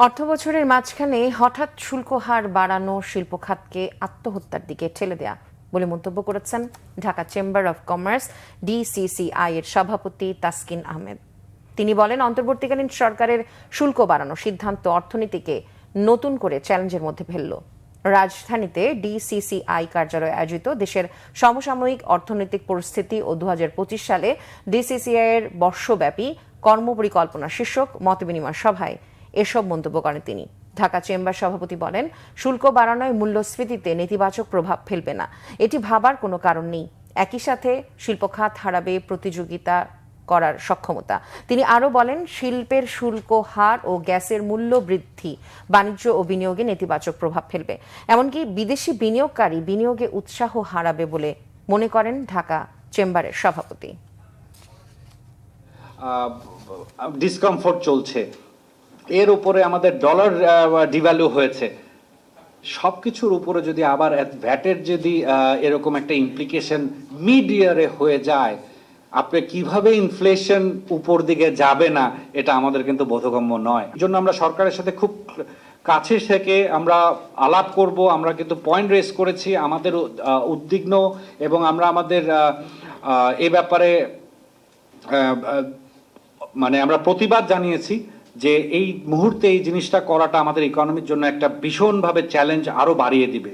অর্থবছরের মাঝখানে হঠাৎ শুল্ক হার বাড়ানো শিল্প খাতকে আত্মহত্যার দিকে ঠেলে দেয়া বলে মন্তব্য করেছেন Dhaka chamber of commerce DCCI এর সভাপতি তাসকিন আহমেদ। তিনি বলেন, অন্তর্বর্তীকালীন সরকারের শুল্ক বাড়ানো সিদ্ধান্ত অর্থনীতিকে নতুন করে চ্যালেঞ্জের মধ্যে ফেলল। রাজধানীতে ডিসিসিআই কার্যালয়ে আয়োজিত দেশের সমসাময়িক অর্থনৈতিক পরিস্থিতি ও ২০২৫ সালে ডিসিসিআই এর বর্ষব্যাপী কর্মপরিকল্পনা শীর্ষক মতবিনিময় সভায় এসব মন্তব্য করেন তিনি। ঢাকা চেম্বার সভাপতি বলেন, শুল্ক বাড়ানোয় মূল্যস্ফীতিতে নেতিবাচক প্রভাব ফেলবে না, এটি ভাবার কোনো কারণ নেই। একই সাথে শিল্প খাত হারাবে প্রতিযোগিতা করার সক্ষমতা। তিনি আরও বলেন, শিল্পের শুল্ক হার ও গ্যাসের মূল্য বৃদ্ধি বাণিজ্য ও বিনিয়োগে নেতিবাচক প্রভাব ফেলবে, এমনকি বিদেশি বিনিয়োগকারী বিনিয়োগে উৎসাহ হারাবে বলে মনে করেন ঢাকা চেম্বারের সভাপতি। ডিসকমফোর্ট চলছে, এর উপরে আমাদের ডলার ডিভ্যালু হয়েছে, সবকিছুর উপরে যদি আবার ভ্যাটের যদি এরকম একটা ইমপ্লিকেশন মিড ইয়ারে হয়ে যায়, আপনি কিভাবে ইনফ্লেশন উপর দিকে যাবে না, এটা আমাদের কিন্তু বোধগম্য নয়। এই জন্য আমরা সরকারের সাথে খুব কাছে থেকে আমরা আলাপ করব। আমরা কিন্তু পয়েন্ট রেজ করেছি, আমাদের উদ্বিগ্ন এবং আমরা আমাদের এ ব্যাপারে মানে আমরা প্রতিবাদ জানিয়েছি যে এই মুহূর্তে এই জিনিসটা করাটা আমাদের ইকোনমির জন্য একটা ভীষণভাবে চ্যালেঞ্জ আরো বাড়িয়ে দিবে।